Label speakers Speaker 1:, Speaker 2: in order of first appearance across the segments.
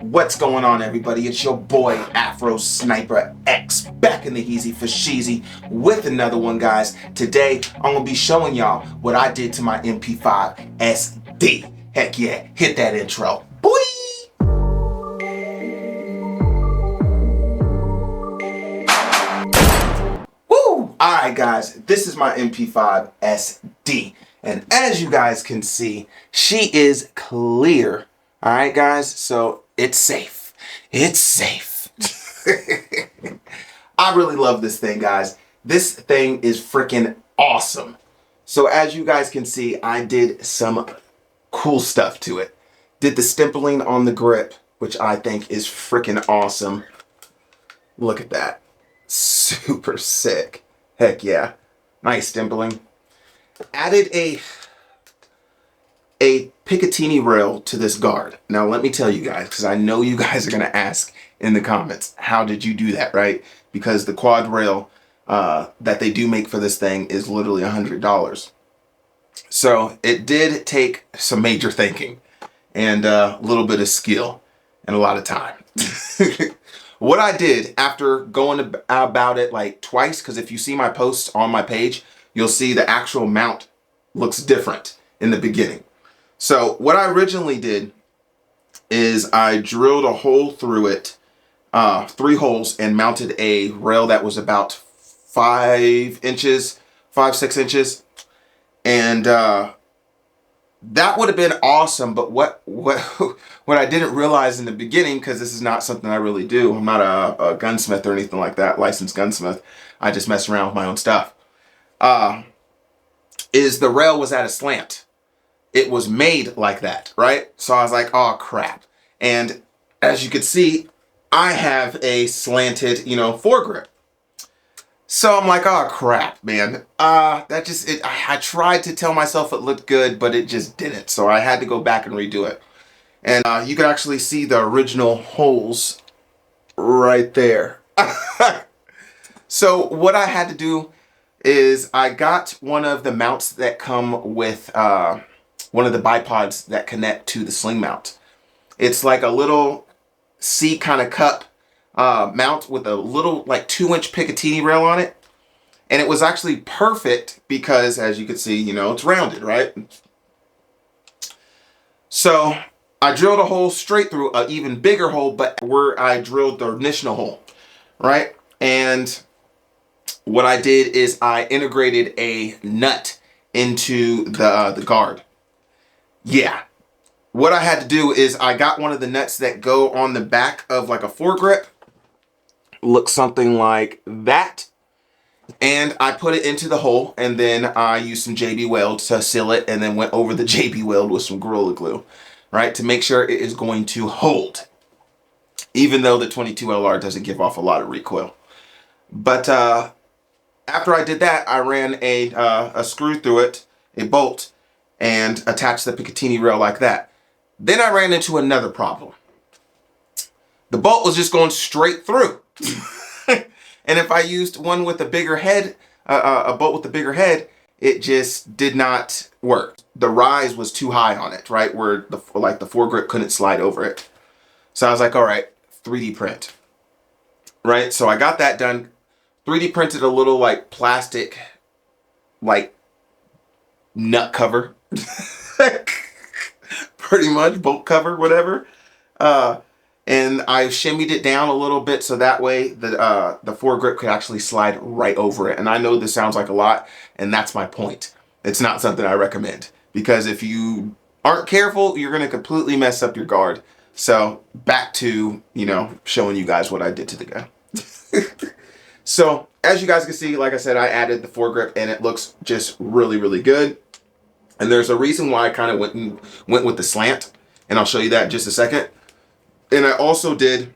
Speaker 1: What's going on, everybody? It's your boy Afro Sniper X back in the Heezy for Sheezy with another one, guys. Today I'm gonna be showing y'all what I did to my MP-5 SD. Heck yeah, hit that intro. Boy! Woo! Alright guys, this is my MP-5 SD. And as you guys can see, she is clear. Alright guys, so it's safe. It's safe. I really love this thing, guys. This thing is freaking awesome. So as you guys can see, I did some cool stuff to it. Did the stippling on the grip, which I think is freaking awesome. Look at that. Super sick. Heck yeah. Nice stippling. Added a Picatinny rail to this guard. Now let me tell you guys, because I know you guys are going to ask in the comments, how did you do that, right? Because the quad rail that they do make for this thing is literally $100. So it did take some major thinking and a little bit of skill and a lot of time. What I did after going about it like twice, because if you see my posts on my page, you'll see the actual mount looks different in the beginning. So what I originally did is I drilled a hole through it, 3 holes, and mounted a rail that was about 5 inches, 5-6 inches. And that would have been awesome. But what I didn't realize in the beginning, because this is not something I really do, I'm not a gunsmith or anything like that, licensed gunsmith. I just mess around with my own stuff. Is the rail was at a slant. It was made like that, right? So I was like, oh crap. And as you can see, I have a slanted, foregrip. So I'm like, oh crap, man. I tried to tell myself it looked good, but it just didn't. So I had to go back and redo it. And you can actually see the original holes right there. So what I had to do is I got one of the mounts that come with one of the bipods that connect to the sling mount. It's like a little C kind of cup mount with a little like 2-inch Picatinny rail on it. And it was actually perfect because, as you can see, it's rounded, right? So I drilled a hole straight through an even bigger hole, but where I drilled the initial hole, right? And what I did is I integrated a nut into the guard. Yeah. What I had to do is I got one of the nuts that go on the back of like a foregrip. Looks something like that. And I put it into the hole, and then I used some JB Weld to seal it, and then went over the JB Weld with some Gorilla Glue, right? To make sure it is going to hold. Even though the 22 LR doesn't give off a lot of recoil. But after I did that, I ran a screw through it, a bolt, and attached the Picatinny rail like that. Then I ran into another problem. The bolt was just going straight through. And if I used one with a bigger head, a bolt with a bigger head, it just did not work. The rise was too high on it, right? Where the foregrip couldn't slide over it. So I was like, all right, 3D print. Right? So I got that done. 3D printed a little like plastic, like nut cover. Pretty much, bolt cover, whatever. And I shimmied it down a little bit so that way the foregrip could actually slide right over it. And I know this sounds like a lot, and that's my point. It's not something I recommend, because if you aren't careful, you're going to completely mess up your guard. So back to, showing you guys what I did to the gun. So as you guys can see, like I said, I added the foregrip, and it looks just really, really good. And there's a reason why I kind of went with the slant, and I'll show you that in just a second. And I also did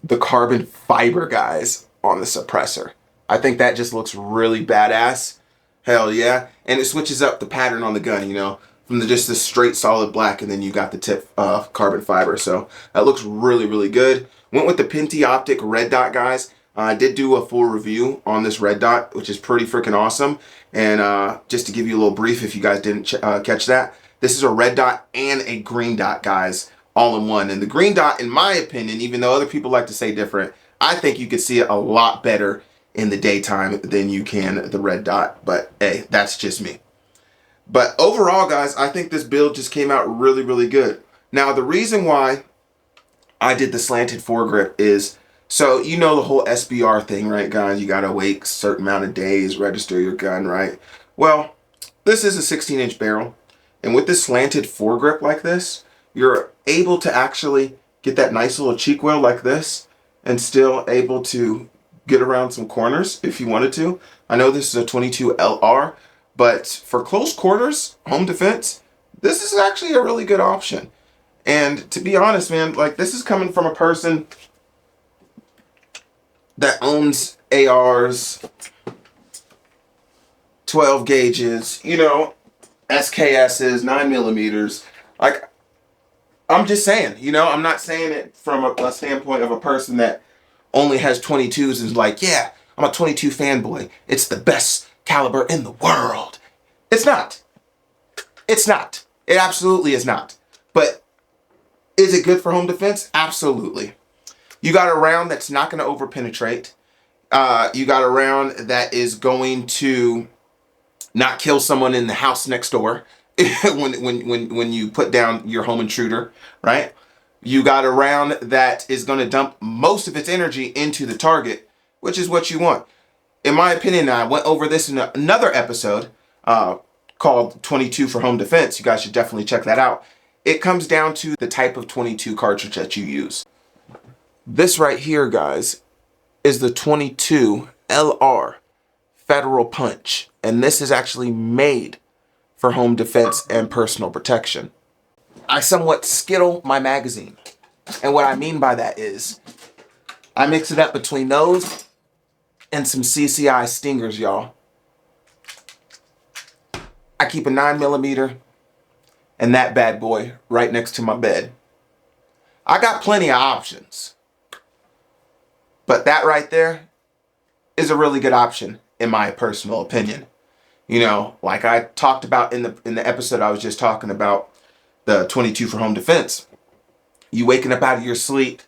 Speaker 1: the carbon fiber, guys, on the suppressor. I think that just looks really badass. Hell yeah. And it switches up the pattern on the gun, from just the straight solid black, and then you got the tip carbon fiber. So that looks really, really good. Went with the Pinty Optic red dot, guys. I did do a full review on this red dot, which is pretty freaking awesome. And just to give you a little brief, if you guys didn't catch that, this is a red dot and a green dot, guys, all in one. And the green dot, in my opinion, even though other people like to say different, I think you could see it a lot better in the daytime than you can the red dot. But hey, that's just me. But overall, guys, I think this build just came out really, really good. Now, the reason why I did the slanted foregrip is, so you know the whole SBR thing, right, guys? You gotta wait a certain amount of days, register your gun, right? Well, this is a 16-inch barrel. And with this slanted foregrip like this, you're able to actually get that nice little cheek well like this and still able to get around some corners if you wanted to. I know this is a 22 LR, but for close quarters, home defense, this is actually a really good option. And to be honest, man, like, this is coming from a person that owns ARs, 12 gauges, you know, SKSs, 9mm. Like, I'm just saying, you know, I'm not saying it from a standpoint of a person that only has 22s and is like, yeah, I'm a 22 fanboy. It's the best caliber in the world. It's not. It's not. It absolutely is not. But is it good for home defense? Absolutely. You got a round that's not going to over-penetrate. You got a round that is going to not kill someone in the house next door when you put down your home intruder, right? You got a round that is going to dump most of its energy into the target, which is what you want. In my opinion, I went over this in another episode called 22 for home defense. You guys should definitely check that out. It comes down to the type of 22 cartridge that you use. This right here, guys, is the 22 LR Federal Punch. And this is actually made for home defense and personal protection. I somewhat skittle my magazine. And what I mean by that is I mix it up between those and some CCI Stingers, y'all. I keep a 9mm and that bad boy right next to my bed. I got plenty of options. But that right there is a really good option, in my personal opinion. You know, like I talked about in the episode I was just talking about, the 22 for home defense. You waking up out of your sleep,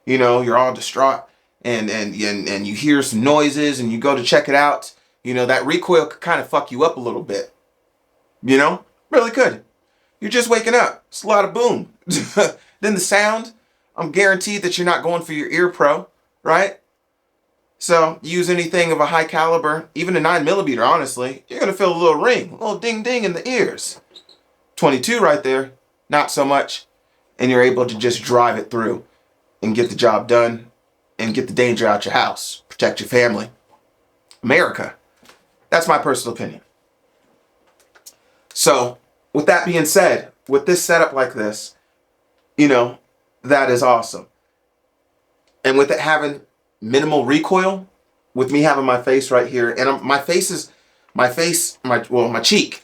Speaker 1: you know, you're all distraught, and you hear some noises, and you go to check it out. You know, that recoil could kind of fuck you up a little bit. You know, really could. You're just waking up. It's a lot of boom. Then the sound, I'm guaranteed that you're not going for your ear pro, right? So use anything of a high caliber, even a 9mm, honestly, you're going to feel a little ring, a little ding ding in the ears. 22 right there, not so much. And you're able to just drive it through and get the job done and get the danger out your house. Protect your family. America. That's my personal opinion. So with that being said, with this setup like this, you know, that is awesome. And with it having minimal recoil, with me having my face right here, and my cheek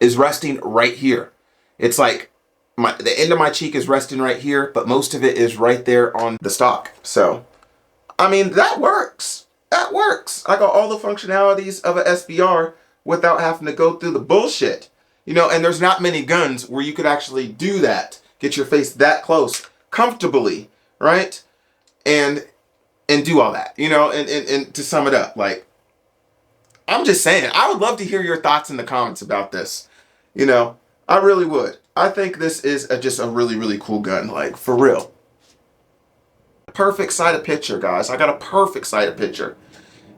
Speaker 1: is resting right here. It's like the end of my cheek is resting right here, but most of it is right there on the stock. So, I mean, that works. That works. I got all the functionalities of an SBR without having to go through the bullshit. You know, and there's not many guns where you could actually do that. Get your face that close comfortably, right? And do all that, you know, and to sum it up, like, I'm just saying, I would love to hear your thoughts in the comments about this. You know, I really would. I think this is just a really, really cool gun, like, for real. Perfect sighted picture, guys. I got a perfect sighted picture,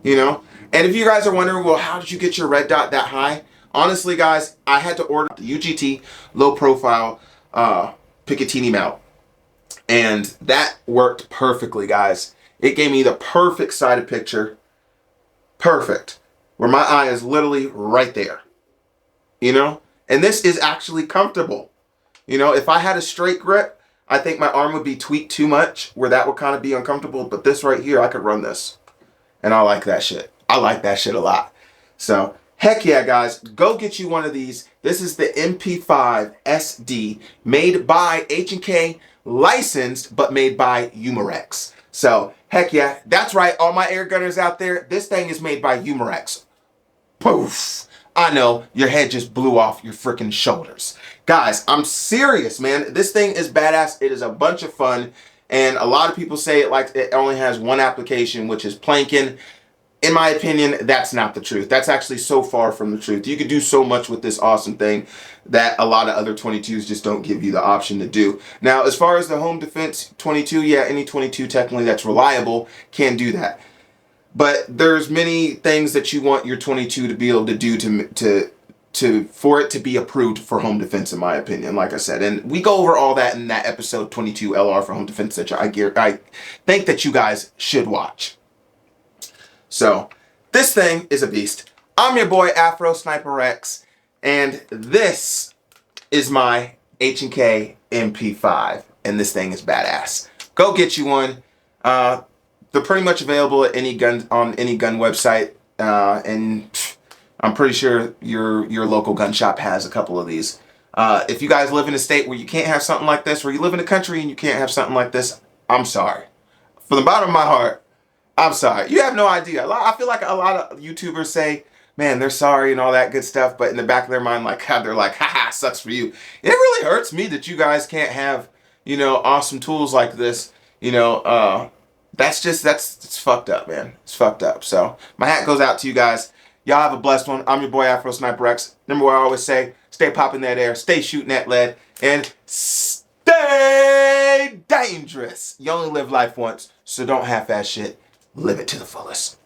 Speaker 1: you know? And if you guys are wondering, well, how did you get your red dot that high? Honestly, guys, I had to order the UGT low profile Picatinny mount. And that worked perfectly, guys. It gave me the perfect sighted picture. Perfect. Where my eye is literally right there. You know? And this is actually comfortable. You know, if I had a straight grip, I think my arm would be tweaked too much, where that would kind of be uncomfortable. But this right here, I could run this. And I like that shit. I like that shit a lot. So, heck yeah, guys. Go get you one of these. This is the MP-5 SD, made by H&K, licensed, but made by Umarex. So, heck yeah. That's right, all my air gunners out there. This thing is made by Umarex. Poof. I know your head just blew off your freaking shoulders. Guys, I'm serious, man. This thing is badass. It is a bunch of fun. And a lot of people say it only has one application, which is planking. In my opinion, that's not the truth. That's actually so far from the truth. You could do so much with this awesome thing that a lot of other 22s just don't give you the option to do. Now, as far as the home defense 22, yeah, any 22 technically that's reliable can do that. But there's many things that you want your 22 to be able to do for it to be approved for home defense, in my opinion, like I said. And we go over all that in that episode 22 LR for home defense that I think that you guys should watch. So, this thing is a beast. I'm your boy Afro Sniper Rex, and this is my H&K MP-5, and this thing is badass. Go get you one. They're pretty much available at any gun website, and I'm pretty sure your local gun shop has a couple of these. If you guys live in a state where you can't have something like this, or you live in a country and you can't have something like this, I'm sorry. From the bottom of my heart, I'm sorry. You have no idea. I feel like a lot of YouTubers say, man, they're sorry and all that good stuff, but in the back of their mind, they're like, haha, sucks for you. It really hurts me that you guys can't have, awesome tools like this. That's fucked up, man. It's fucked up. So my hat goes out to you guys. Y'all have a blessed one. I'm your boy Afro Sniper Rex. Remember what I always say, stay popping that air, stay shooting that lead, and stay dangerous. You only live life once, so don't half-ass shit. Live it to the fullest.